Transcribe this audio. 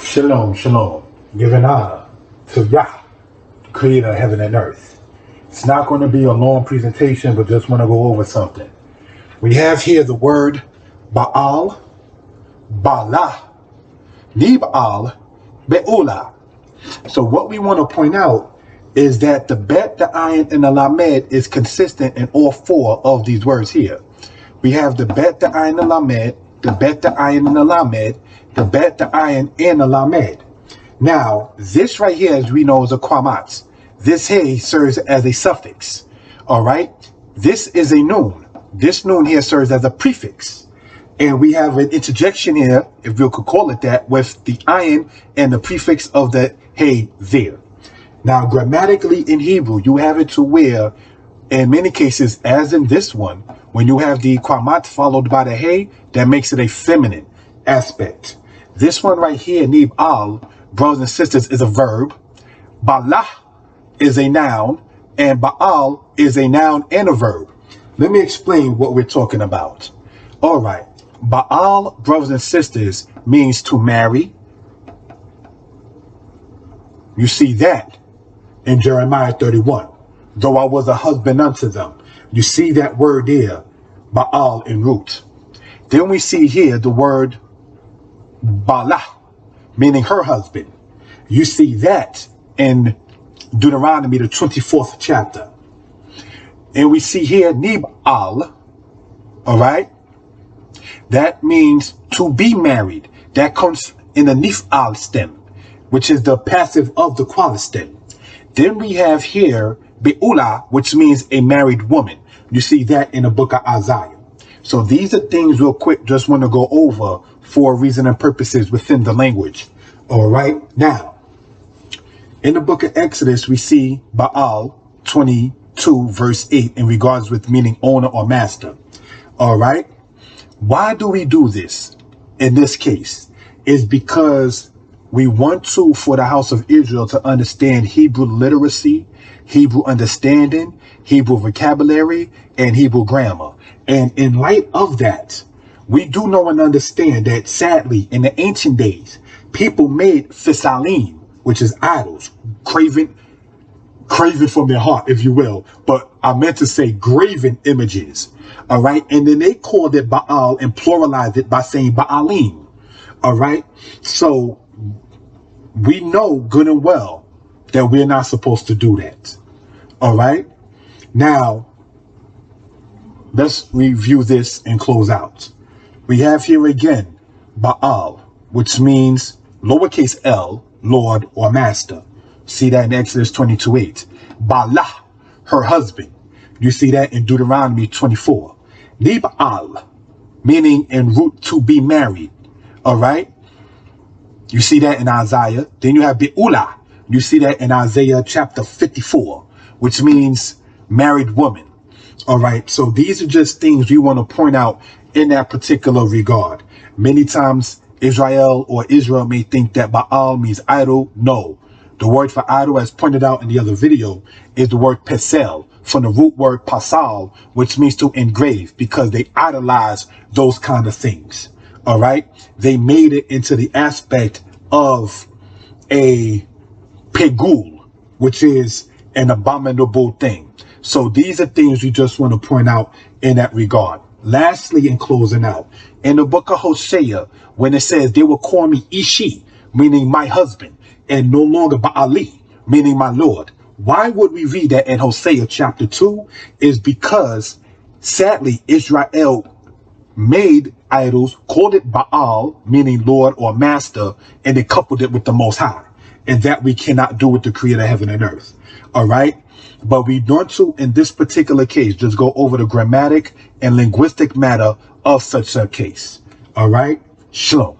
Shalom, shalom. Giving honor to YAH, the creator of heaven and earth. It's not going to be a long presentation, but just want to go over something. We have here the word Baal, beulah, Baal, beulah. So what we want to point out is that the bet, the ayin, and the lamed is consistent in all four of these words here. We have the bet, the ayin, the lamed, the bet, the ayin, and the lamed, the bet, the ayin, and the lamed. Now, this right here, as we know, is a qamat. This hey serves as a suffix. All right. This is a noon. This noon here serves as a prefix. And we have an interjection here, if you could call it that, with the ayin and the prefix of the hey there. Now, grammatically in Hebrew, you have it to where, in many cases, as in this one, when you have the qamat followed by the hey, that makes it a feminine aspect. This one right here, al, brothers and sisters, is a verb. Beulah is a noun, and Baal is a noun and a verb. Let me explain what we're talking about. All right. Baal, brothers and sisters, means to marry. You see that in Jeremiah 31. Though I was a husband unto them. You see that word there, Baal in root. Then we see here the word beulah, meaning her husband. You see that in Deuteronomy, the 24th chapter. And we see here Nibal, all right? That means to be married. That comes in the nifal stem, which is the passive of the qualis stem. Then we have here beulah, which means a married woman. You see that in the book of Isaiah. So these are things real quick, just want to go over for reason and purposes within the language. All right. Now, in the book of Exodus, we see Baal 22 verse 8 in regards with meaning owner or master. All right. Why do we do this in this case? Is because we want to, for the house of Israel, to understand Hebrew literacy, Hebrew understanding, Hebrew vocabulary, and Hebrew grammar. And in light of that, we do know and understand that sadly, in the ancient days, people made fisalim, which is idols, craving from their heart, if you will. But I meant to say graven images. All right. And then they called it Baal and pluralized it by saying Baalim. All right. So we know good and well that we're not supposed to do that. All right. Now, let's review this and close out. We have here again, Baal, which means lowercase l, Lord or master. See that in Exodus 22:8. Beulah, her husband. You see that in Deuteronomy 24. Nibal, meaning en route to be married. All right. You see that in Isaiah. Then you have beulah. You see that in Isaiah chapter 54, which means married woman. All right. So these are just things we want to point out in that particular regard. Many times Israel may think that Baal means idol. No. The word for idol, as pointed out in the other video, is the word pesel, from the root word pasal, which means to engrave, because they idolize those kind of things. All right. They made it into the aspect of a pegul, which is an abominable thing. So these are things we just want to point out in that regard. Lastly, in closing out, in the book of Hosea, when it says they will call me Ishi, meaning my husband, and no longer Baali, meaning my Lord. Why would we read that in Hosea chapter 2? Is because sadly Israel made idols, called it Baal, meaning Lord or master, and they coupled it with the Most High. And that we cannot do with the creator of heaven and earth. All right. But we want to, in this particular case, just go over the grammatic and linguistic matter of such a case. All right. Shalom.